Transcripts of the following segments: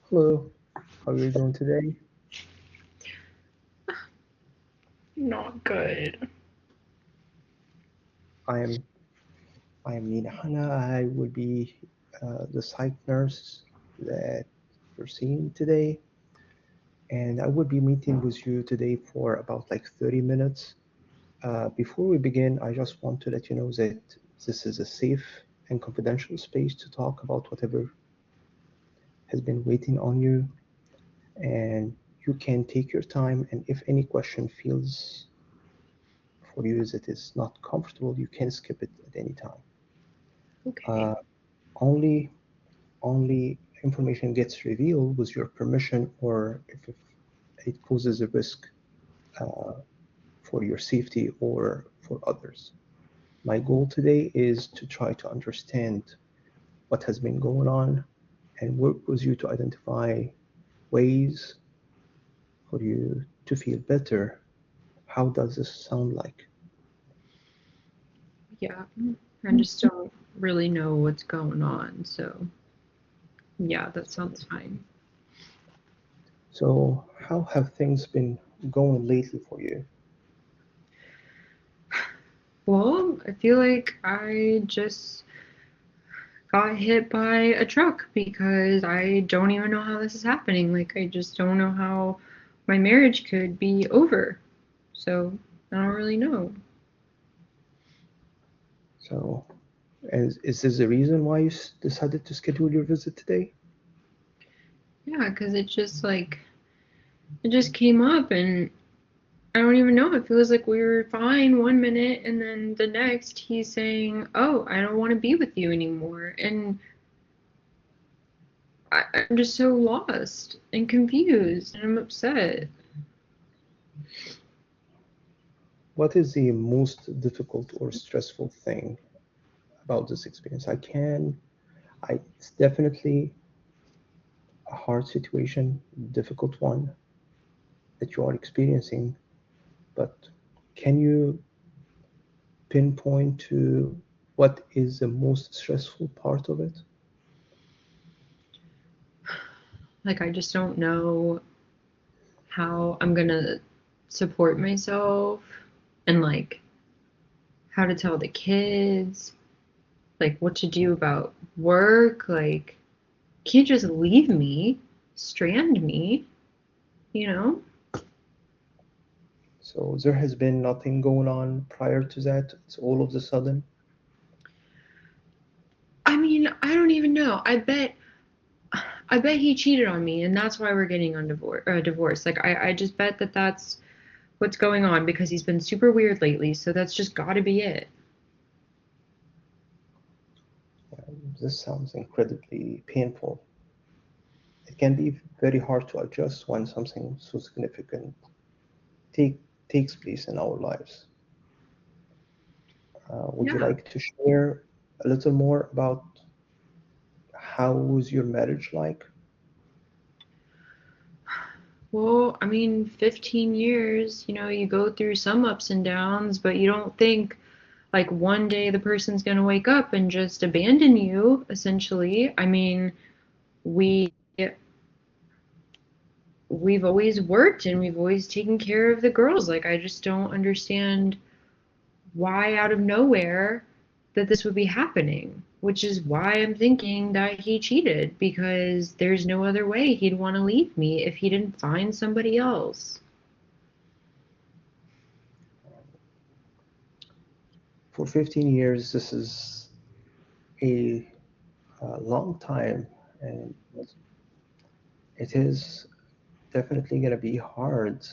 Hello, how are you doing today? Not good. I am I am Nina Hanna. I will be the psych nurse that you're seeing today, and I will be meeting with you today for about like 30 minutes. Before we begin, I just want to let you know that this is a safe and confidential space to talk about whatever has been waiting on you, and you can take your time. And if any question feels for you that is not comfortable, you can skip it at any time. Okay. Uh, only only information gets revealed with your permission or if it poses a risk uh, for your safety or for others. My goal today is to try to understand what has been going on and work with you to identify ways for you to feel better. How does this sound like? Yeah. I just don't really know what's going on. So, yeah, that sounds fine. So, how have things been going lately for you? Well, I feel like I just got hit by a truck because I don't even know how this is happening. Like, I just don't know how my marriage could be over. So, I don't really know. So, is this the reason why you decided to schedule your visit today? Yeah, because it just came up and I don't even know. It feels like we were fine one minute and then the next he's saying, "Oh, I don't want to be with you anymore." And I'm just so lost and confused and I'm upset. What is the most difficult or stressful thing about this experience? It's definitely a hard situation, difficult one that you are experiencing, but can you pinpoint to what is the most stressful part of it? Like I just don't know how I'm gonna support myself and like how to tell the kids, like what to do about work, like can't just leave me, strand me, you know? So there has been nothing going on prior to that. It's all of the sudden. I mean, I don't even know. I bet he cheated on me, and that's why we're getting on divorce. Like, I just bet that that's what's going on because he's been super weird lately. So that's just got to be it. This sounds incredibly painful. It can be very hard to adjust when something so significant take, takes place in our lives. Would you Yeah. like to share a little more about how was your marriage like? Well, I mean, 15 years, you go through some ups and downs, but you don't think like one day the person's going to wake up and just abandon you, essentially. I mean, we we've always worked and we've always taken care of the girls. Like I just don't understand why out of nowhere that this would be happening, which is why I'm thinking that he cheated because there's no other way he'd want to leave me if he didn't find somebody else. For 15 years, this is a, long time, and it is definitely going to be hard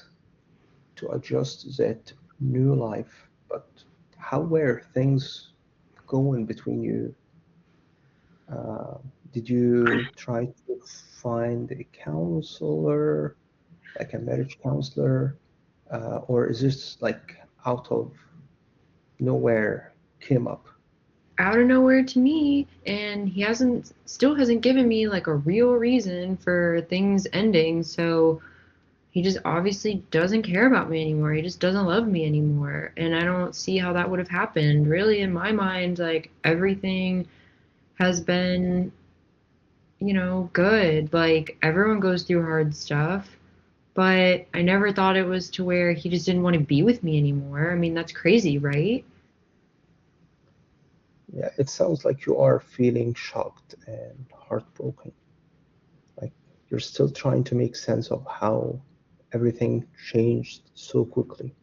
to adjust that new life. But how were things going between you? Uh, did you try to find a counselor, like a marriage counselor, or is this like out of nowhere came up? Out of nowhere to me, and he hasn't still hasn't given me like a real reason for things ending, so he just obviously doesn't care about me anymore. He just doesn't love me anymore. And I don't see how that would have happened. Really, in my mind, like everything has been, good. Like, everyone goes through hard stuff, but I never thought it was to where he just didn't want to be with me anymore. I mean, that's crazy, right? Yeah, it sounds like you are feeling shocked and heartbroken. Like you're still trying to make sense of how everything changed so quickly.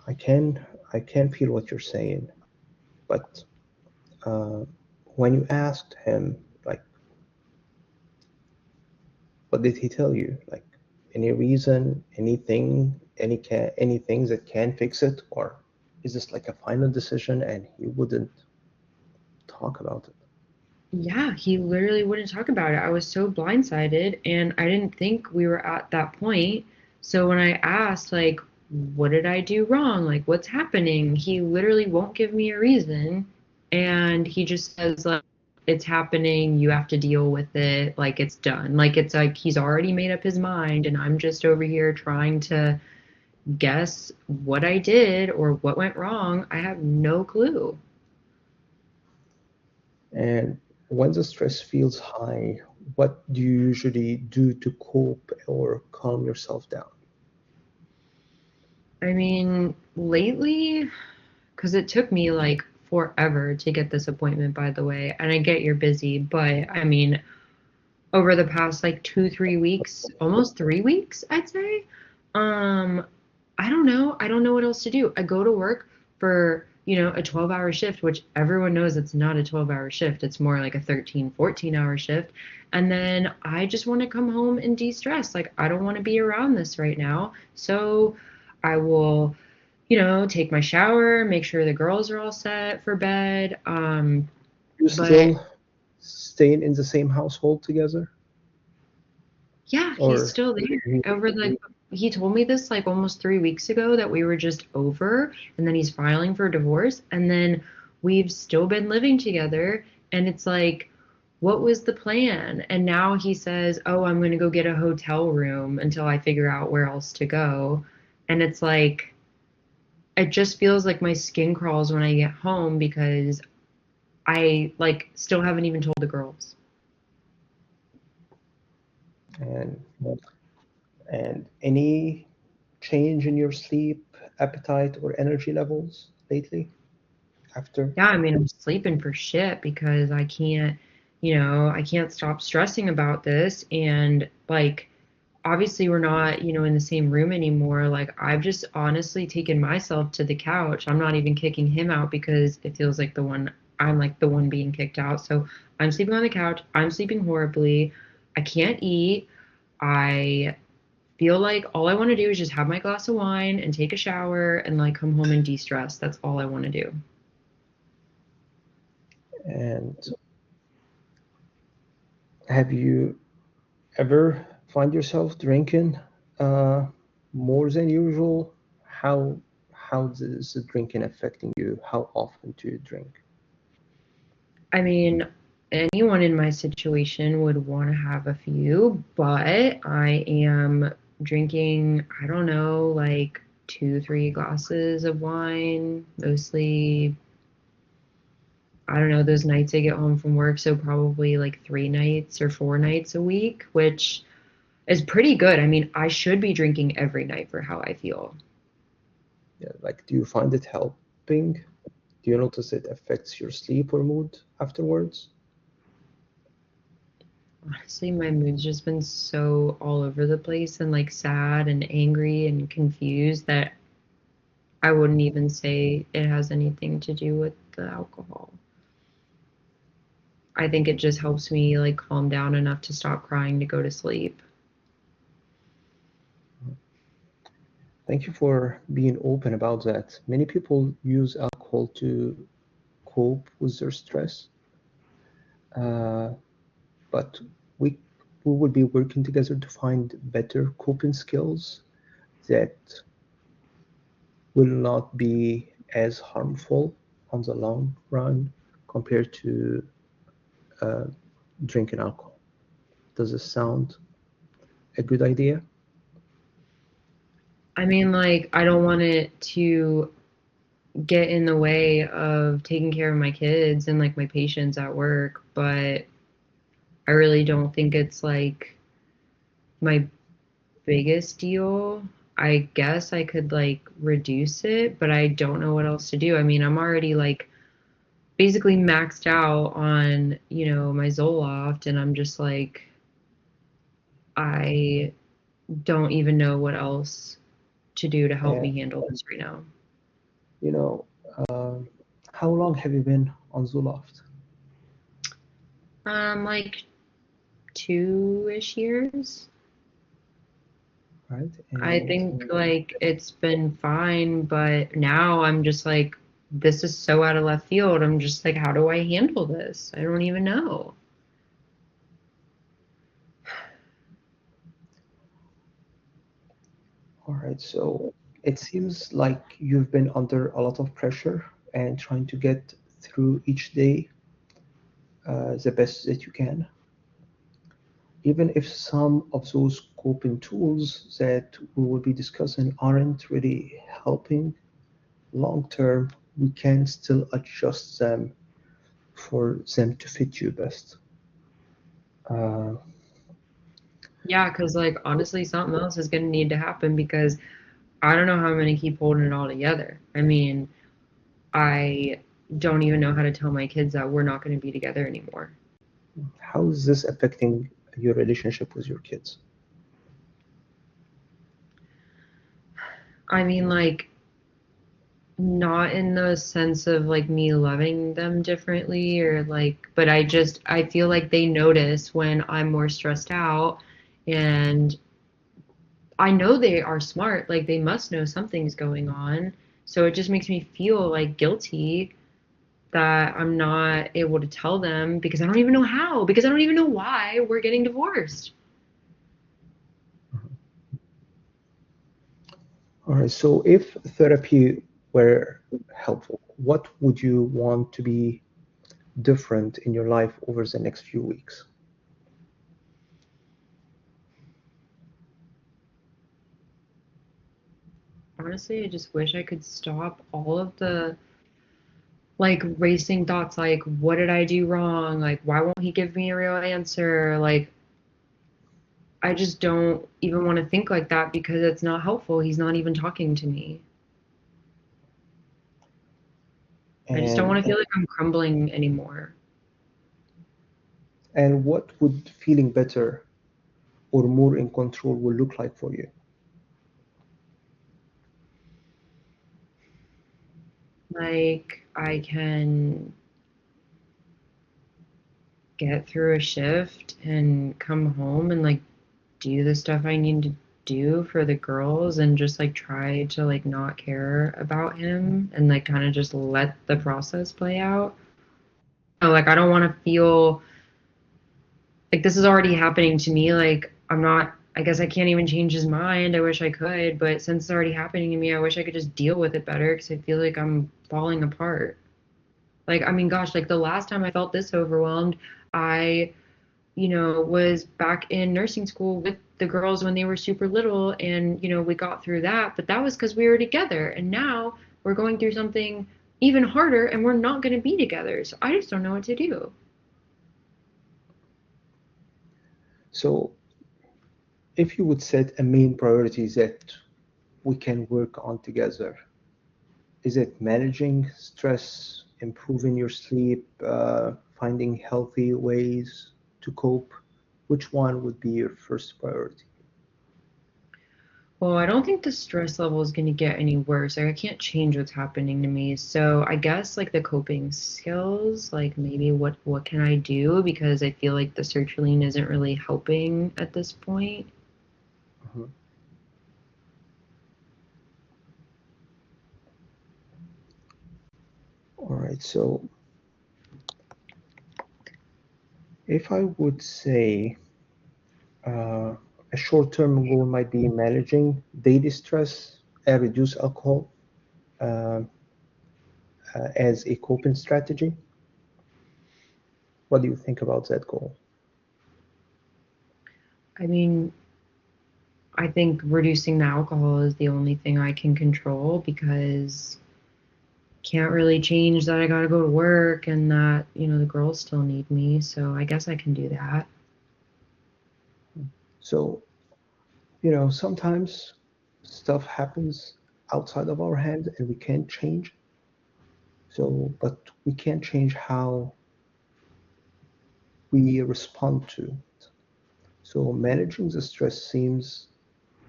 I can I can feel what you're saying, but uh, when you asked him, like, what did he tell you? Like, any reason, any things that can fix it, or is this like a final decision and he wouldn't talk about it? Yeah, he literally wouldn't talk about it. I was so blindsided and I didn't think we were at that point. So when I asked, like, what did I do wrong? Like, what's happening? He literally won't give me a reason. And he just says, like, it's happening. You have to deal with it. Like, it's done. Like, it's like he's already made up his mind. And I'm just over here trying to guess what I did or what went wrong. I have no clue. And when the stress feels high, what do you usually do to cope or calm yourself down? I mean, lately, because it took me like forever to get this appointment, by the way. And I get you're busy, but I mean, over the past like 2, 3 weeks, almost 3 weeks, I'd say, um, I don't know. I don't know what else to do. I go to work for, a 12-hour shift, which everyone knows it's not a 12-hour shift. It's more like a 13, 14-hour shift. And then I just want to come home and de-stress. Like, I don't want to be around this right now. So I will, take my shower, make sure the girls are all set for bed. You But still staying in the same household together, yeah, he's or still there. Over like he told me this like almost 3 weeks ago that we were just over, and then he's filing for divorce, and then we've still been living together, and it's like, what was the plan? And now he says, "Oh, I'm gonna go get a hotel room until I figure out where else to go." And it's like it just feels like my skin crawls when I get home because I like still haven't even told the girls. and any change in your sleep, appetite, or energy levels lately after? Yeah, I mean, I'm sleeping for shit because I can't stop stressing about this. And like, obviously, we're not, in the same room anymore. Like, I've just honestly taken myself to the couch. I'm not even kicking him out because it feels like I'm like the one being kicked out. So I'm sleeping on the couch. I'm sleeping horribly. I can't eat. I feel like all I want to do is just have my glass of wine and take a shower and like come home and de-stress. That's all I want to do. And have you ever find yourself drinking uh, more than usual? How is the drinking affecting you? How often do you drink? I mean, anyone in my situation would want to have a few, but I am drinking, I don't know, like 2, 3 glasses of wine, mostly, I don't know, those nights I get home from work. So probably like 3 nights or 4 nights a week, which is pretty good. I mean, I should be drinking every night for how I feel. Yeah, like, do you find it helping? Do you notice it affects your sleep or mood afterwards? Honestly, my mood's just been so all over the place and like sad and angry and confused that I wouldn't even say it has anything to do with the alcohol. I think it just helps me like calm down enough to stop crying to go to sleep. Thank you for being open about that. Many people use alcohol to cope with their stress, uh, but we we will be working together to find better coping skills that will not be as harmful on the long run compared to uh, drinking alcohol. Does this sound a good idea? I mean, like, I don't want it to get in the way of taking care of my kids and like my patients at work, but I really don't think it's like my biggest deal. I guess I could like reduce it, but I don't know what else to do. I mean, I'm already like basically maxed out on, my Zoloft, and I'm just like, I don't even know what else to do to help And me handle this right now. you know, um, how long have you been on Zoloft, Like 2-ish years. right? I And think like it's been fine, but now I'm just like, this is so out of left field. I'm just like, how do I handle this? I don't even know. all right, so it seems like you've been under a lot of pressure and trying to get through each day the best that you can. Even if some of those coping tools that we will be discussing aren't really helping long term, we can still adjust them for them to fit you best. Uh, Yeah, because like honestly, something else is gonna need to happen because I don't know how I'm gonna keep holding it all together. I mean, I don't even know how to tell my kids that we're not gonna be together anymore. how is this affecting your relationship with your kids? I mean, like, not in the sense of like me loving them differently or like, but I feel like they notice when I'm more stressed out, and I know they are smart, like they must know something's going on. So it just makes me feel like guilty that I'm not able to tell them because I don't even know how, because I don't even know why we're getting divorced. All right, so if therapy were helpful, what would you want to be different in your life over the next few weeks? Honestly, I just wish I could stop all of the like racing thoughts like what did I do wrong? Like why won't he give me a real answer? Like I just don't even want to think like that because it's not helpful. He's not even talking to me. I just don't And want to feel like I'm crumbling anymore. and what would feeling better or more in control will look like for you? Like I can get through a shift and come home and like do the stuff I need to do for the girls and just like try to like not care about him and like kind of just let the process play out. Like I don't want to feel like this is already happening to me. Like I'm not, I guess I can't even change his mind. I wish I could, but since it's already happening to me, I wish I could just deal with it better because I feel like I'm falling apart. Like, I mean, gosh, like the last time I felt this overwhelmed, I, was back in nursing school with the girls when they were super little, and, we got through that, but that was because we were together. And now we're going through something even harder and we're not going to be together. So I just don't know what to do. So, if you would set a main priority that we can work on together, is it managing stress, improving your sleep, finding healthy ways to cope? Which one would be your first priority? Well, I don't think the stress level is going to get any worse. Like, I can't change what's happening to me. So I guess like the coping skills, like maybe what can I do? Because I feel like the sertraline isn't really helping at this point. Mhm. All right, so if I would say uh, a short-term goal might be managing daily stress and reduce alcohol uh, as a coping strategy. What do you think about that goal? I mean, I think reducing the alcohol is the only thing I can control because can't really change that I got to go to work and that, the girls still need me. So I guess I can do that. So, sometimes stuff happens outside of our hand and we can't change. So, but we can change how we respond to it. So, managing the stress seems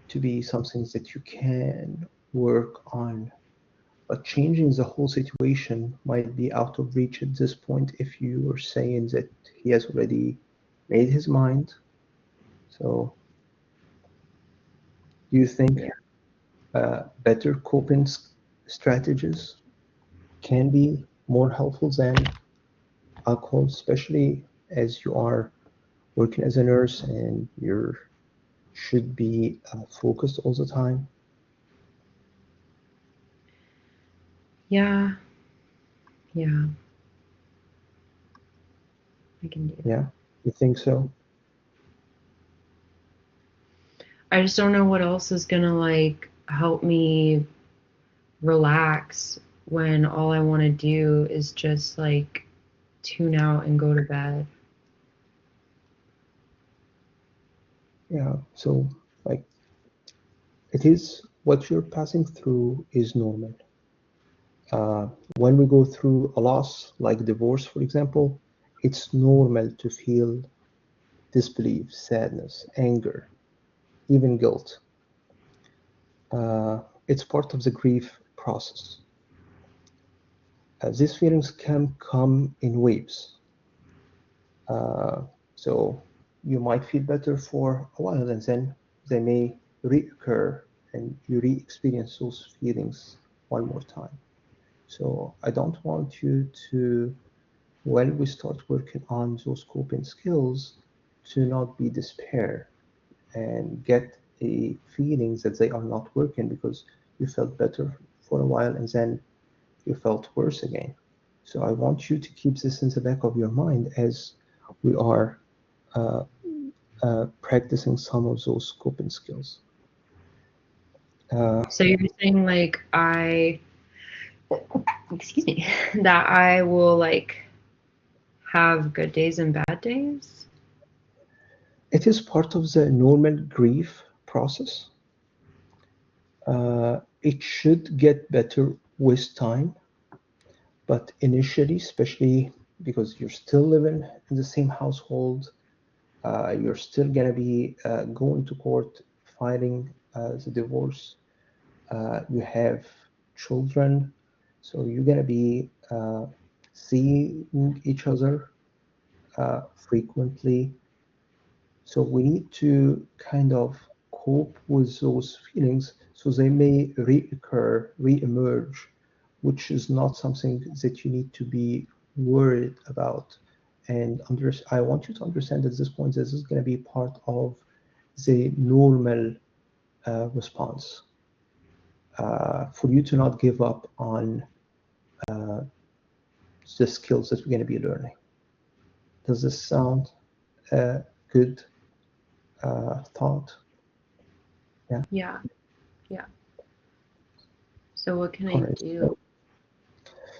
to be something that you can work on, but changing the whole situation might be out of reach at this point if you are saying that he has already made his mind. So, do you think Yeah. better coping strategies can be more helpful than alcohol, especially as you are working as a nurse and you should be focused all the time? Yeah. Yeah. I can do Yeah, that. you think so? I just don't know what else is gonna like help me relax when all I want to do is just like tune out and go to bed. Yeah. So, like, it is what you're passing through is normal. Uh, when we go through a loss, like divorce, for example, it's normal to feel disbelief, sadness, anger, even guilt. It's part of the grief process. These feelings can come in waves. Uh, so you might feel better for a while and then they may reoccur and you re-experience those feelings one more time. So I don't want you to, when we start working on those coping skills, to not be despair and get a feeling that they are not working because you felt better for a while and then you felt worse again. So I want you to keep this in the back of your mind as we are uh, practicing some of those coping skills. Uh, So you're saying like excuse me, that I will like have good days and bad days? it is part of the normal grief process. It should get better with time, but initially, especially because you're still living in the same household, you're still gonna be going to court filing the divorce. You have children, so you're gonna be seeing each other frequently. So we need to kind of cope with those feelings so they may reoccur, reemerge, which is not something that you need to be worried about. And I want you to understand at this point this is going to be part of the normal response for you to not give up on the skills that we're going to be learning. Does this sound good thought? Yeah. Yeah. Yeah. So what can All I right. do?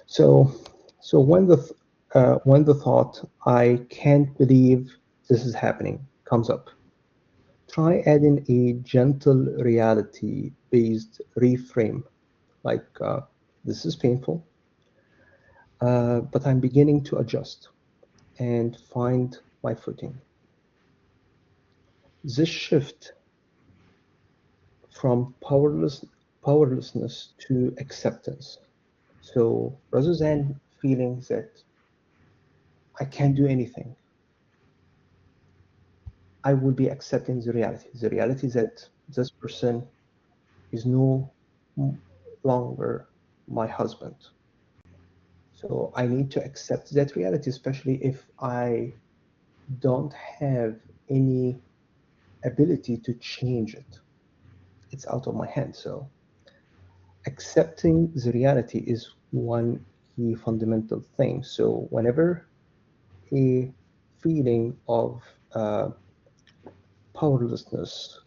So, so when the thought "I can't believe this is happening" comes up, try adding a gentle reality-based reframe, like "This is painful, but I'm beginning to adjust and find my footing." This shift from powerlessness to acceptance. So rather than feeling that I can't do anything, I will be accepting the reality that this person is no longer my husband. So I need to accept that reality, especially if I don't have any ability to change it. It's out of my hands. So accepting the reality is one key fundamental thing. So whenever a feeling of powerlessness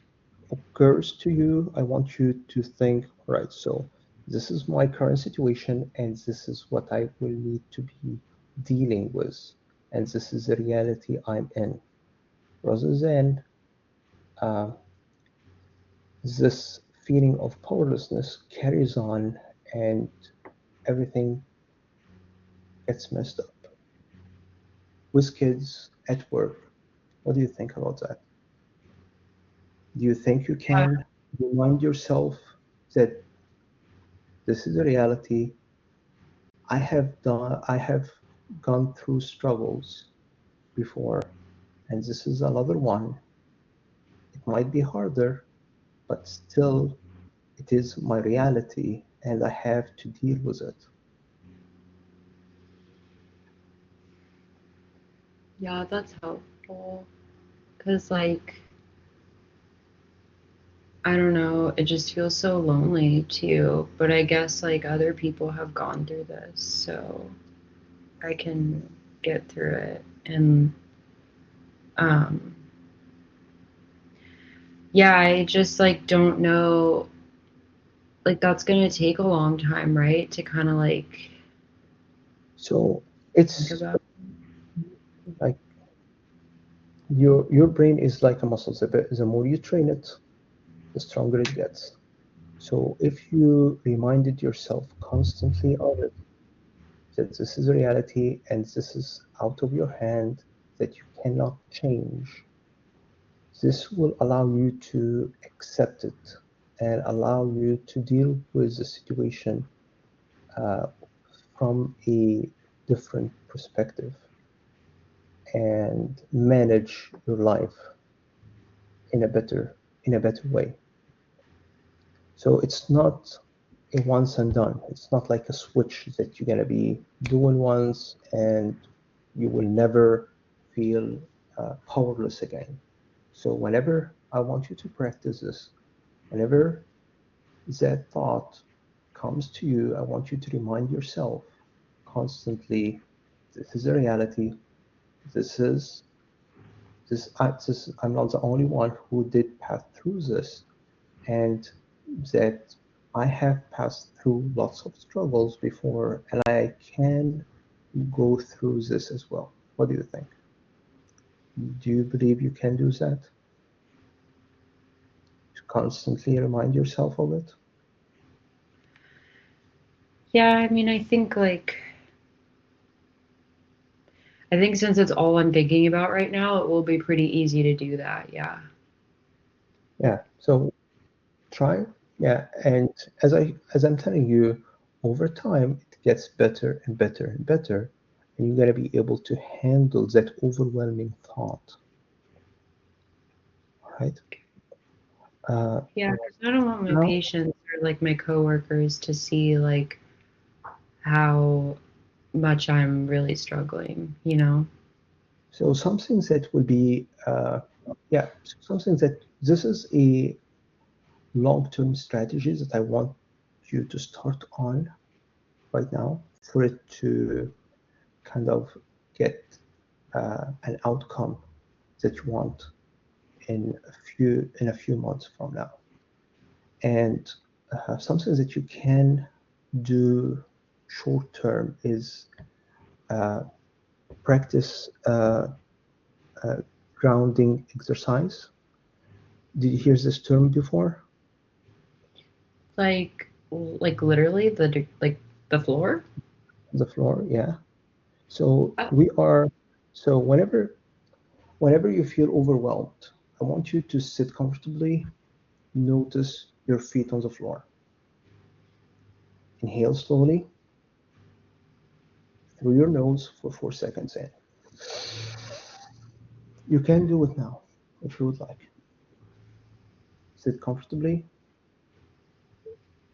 occurs to you, I want you to think, all right, so this is my current situation, and this is what I will need to be dealing with, and this is the reality I'm in, rather than uh, this feeling of powerlessness carries on and everything gets messed up with kids at work. What do you think about that? Do you think you Yeah, can remind yourself that this is a reality? I have gone through struggles before, and this is another one. It might be harder, but still, it is my reality, and I have to deal with it. yeah, that's helpful. Cause like I don't know, it just feels so lonely too. But I guess like other people have gone through this, so I can get through it. And um yeah, I just like don't know, like that's gonna take a long time, right? To kind of like So think it's about. like your brain is like a muscle. The more you train it, the stronger it gets. So if you reminded yourself constantly of it, that this is a reality and this is out of your hand, that you cannot change, this will allow you to accept it and allow you to deal with the situation uh, from a different perspective and manage your life in a better way. So it's not a once and done. It's not like a switch that you're gonna be doing once and you will never feel powerless again. So whenever I want you to practice this, whenever that thought comes to you, I want you to remind yourself constantly, this is a reality. This is this. I'm not the only one who did pass through this, and that I have passed through lots of struggles before, and I can go through this as well. What do you think? Do you believe you can do that? To constantly remind yourself of it? Yeah, I mean, I think since it's all I'm thinking about right now, it will be pretty easy to do that. Yeah. Yeah. So try. Yeah. And as I'm telling you, over time it gets better and better and better, and you're gonna be able to handle that overwhelming thought. Right? Uh, Yeah, because I don't want my now, patients or like my coworkers to see like how much I'm really struggling, you know? so some things that will be, yeah, so some things that this is a long-term strategy that I want you to start on right now for it to kind of get an outcome that you want in a few months from now. And something that you can do short term is uh, practice uh, grounding exercise. Did you hear this term before? Like literally like the floor? The floor, yeah. So Oh. we are. So whenever you feel overwhelmed, I want you to sit comfortably. Notice your feet on the floor. Inhale slowly through your nose for 4 seconds in. You can do it now if you would like. Sit comfortably.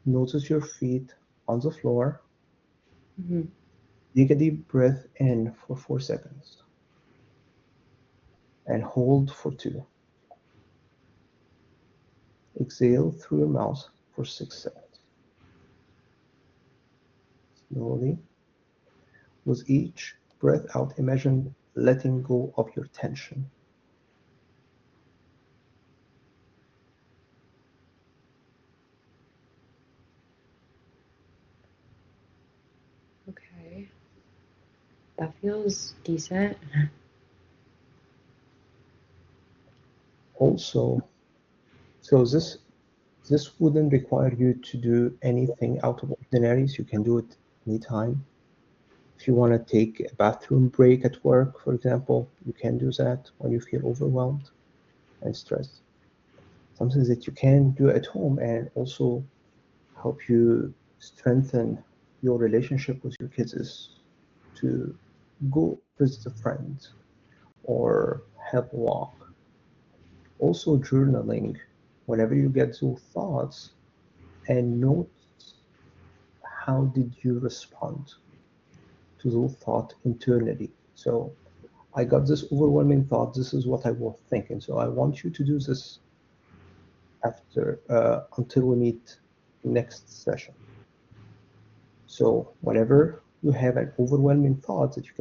Notice your feet on the floor. Mhm. Take a deep breath in for 4 seconds and hold for two. Exhale through your mouth for 6 seconds. Slowly, with each breath out, imagine letting go of your tension. Okay. That feels decent. Also, so this wouldn't require you to do anything out of ordinary. So you can do it anytime. If you want to take a bathroom break at work, for example, you can do that when you feel overwhelmed and stressed. Something that you can do at home and also help you strengthen your relationship with your kids is to go visit a friend or have a walk. Also, journaling whenever you get those thoughts and note how did you respond to those thoughts internally. So I got this overwhelming thought. This is what I was thinking. So I want you to do this after until we meet next session. So whenever you have an overwhelming thought that you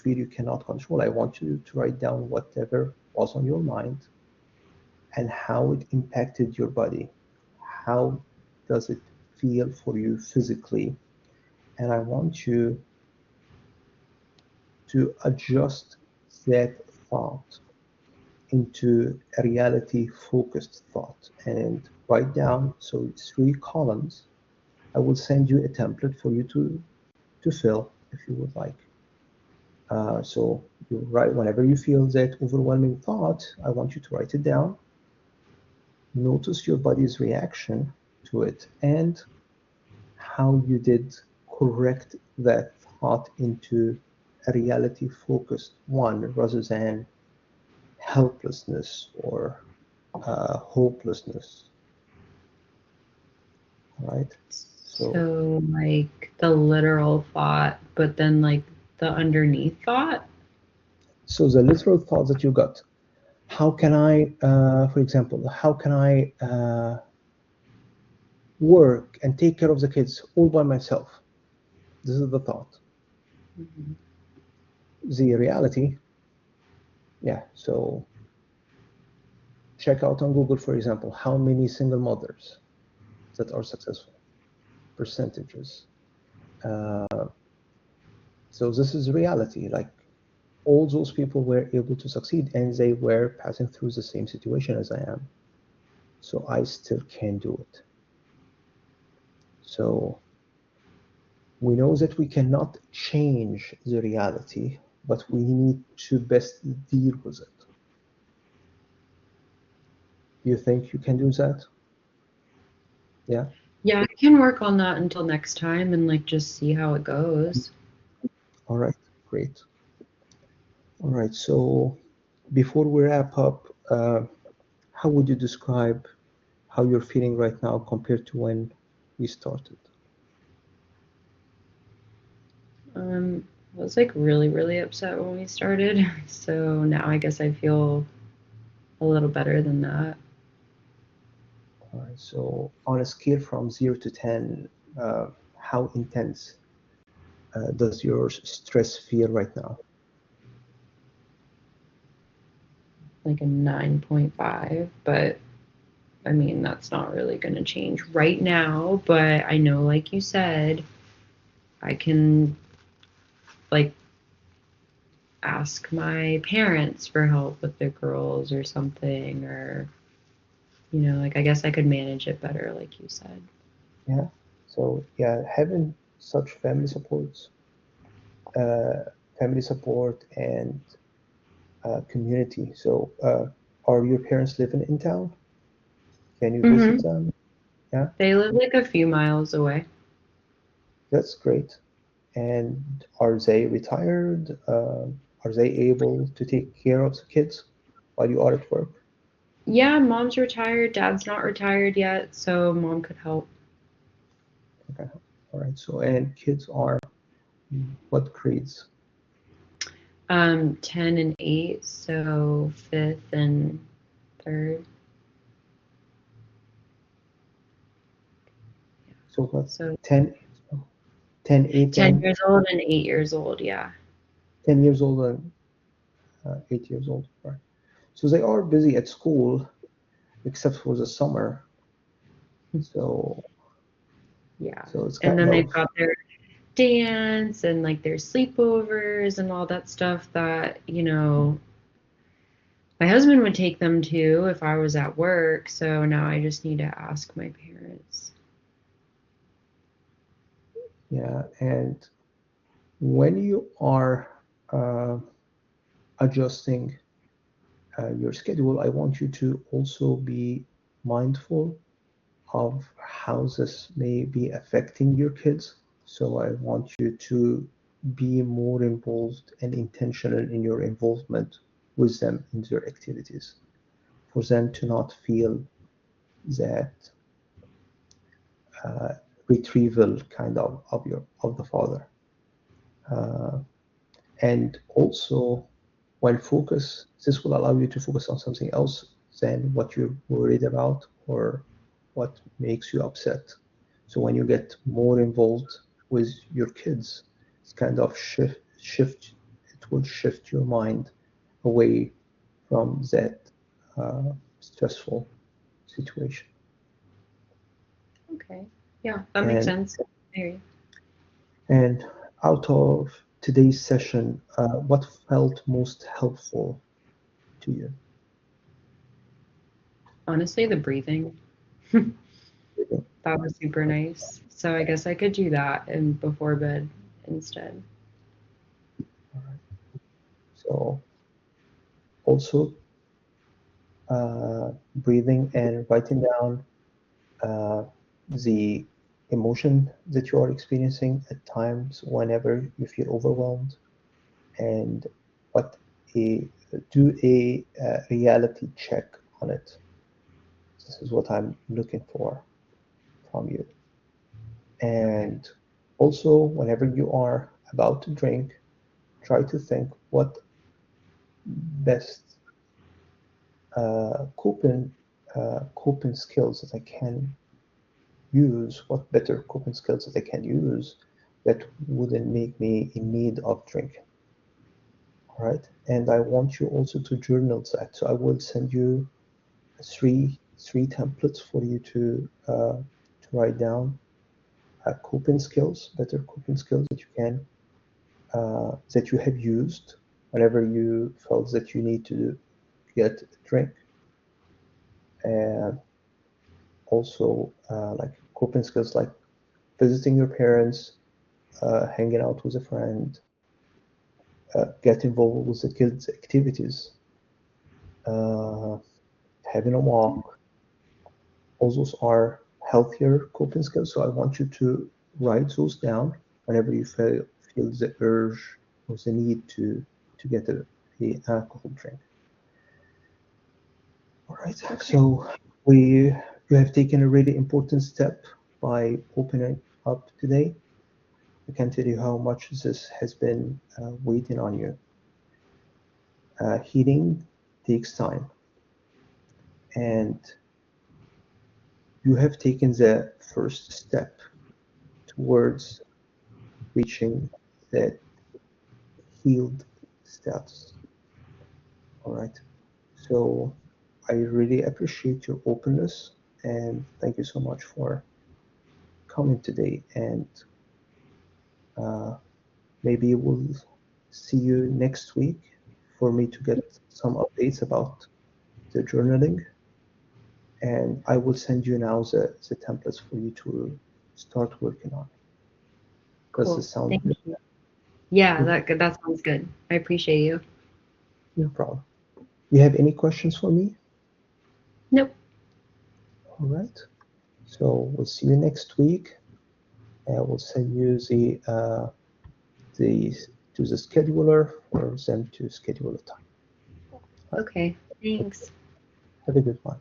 feel you cannot control, I want you to write down whatever was on your mind and how it impacted your body. How does it feel for you physically? And I want you to adjust that thought into a reality focused thought and write down, so it's 3 columns. I will send you a template for you to fill if you would like. So you write whenever you feel that overwhelming thought, I want you to write it down. Notice your body's reaction to it and how you did correct that thought into a reality focused one rather than helplessness or hopelessness. Right? So, So, like the literal thought, but then like the underneath thought. so the literal thought that you got, how can I, for example, how can I work and take care of the kids all by myself? This is the thought. Mhm. The reality, yeah. So check out on Google, for example, how many single mothers that are successful, percentages. Uh, so this is reality. Like all those people were able to succeed and they were passing through the same situation as I am. So I still can do it. So we know that we cannot change the reality, but we need to best deal with it. Do you think you can do that? Yeah. Yeah, I can work on that until next time and like just see how it goes. All right. Great. All right. So before we wrap up, how would you describe how you're feeling right now compared to when we started? I was like really, really upset when we started. So now I guess I feel a little better than that. All right. So on a scale from 0 to 10, how intense does your stress feel right now? Like a 9.5, but I mean, that's not really going to change right now. But I know, like you said, I can like ask my parents for help with the girls or something, or, like I guess I could manage it better, like you said. Yeah. So yeah, having such uh, family support and community. So are your parents living in town? Can you visit Hmm. them? Yeah, They live like a few miles away. that's great. And are they retired? Are they able to take care of the kids while you are at work? Yeah, mom's retired, dad's not retired yet, so mom could help. Okay. All right. So and kids are what grades? 10 and 8, so fifth and third. So what? So 10, 10, 8, 10 and years old and 8 years old, yeah. 10 years old and 8 years old. Right. So they are busy at school except for the summer. So Yeah. so it's And kind then they've of got their dance and like their sleepovers and all that stuff that, My husband would take them too if I was at work, so now I just need to ask my parents. Yeah, and when you are uh, adjusting your schedule, I want you to also be mindful of how this may be affecting your kids. So I want you to be more involved and intentional in your involvement with them in their activities, for them to not feel that uh, retrieval kind of the father. Uh, and also, when focus, this will allow you to focus on something else than what you're worried about or what makes you upset. So when you get more involved with your kids, it's kind of shift. It will shift your mind away from that stressful situation. Okay. Yeah, that makes And sense. I hear you. and out of today's session, what felt most helpful to you? Honestly, the breathing. That was super nice. So I guess I could do that and before bed instead. So also breathing and writing down uh, the emotion that you are experiencing at times whenever you feel overwhelmed, and what a do a reality check on it. This is what I'm looking for from you. And also, whenever you are about to drink, try to think what best coping skills that I can use, what better coping skills that I can use that wouldn't make me in need of drinking. All right. And I want you also to journal that. So I will send you three templates for you to write down coping skills, better coping skills that you can that you have used whenever you felt that you need to get a drink, and also like coping skills like visiting your parents, hanging out with a friend, get involved with the kids' activities, uh, having a walk. All those are healthier coping skills. So I want you to write those down whenever you feel the urge or the need to get a alcohol drink. All right. Okay. So we you have taken a really important step by opening up today. I can't tell you how much this has been waiting on you. Healing takes time, and you have taken the first step towards reaching that healed status. All right. So I really appreciate your openness, and thank you so much for coming today. And uh, maybe we'll see you next week for me to get some updates about the journaling. And I will send you now the templates for you to start working on. Does Cool. this sound Thank good? you. Yeah, Mhm. that sounds good. I appreciate you. No problem. You have any questions for me? Nope. All right. So we'll see you next week. And we'll send you the to the scheduler for them to schedule a time. All right. Okay. Thanks. Have a good one.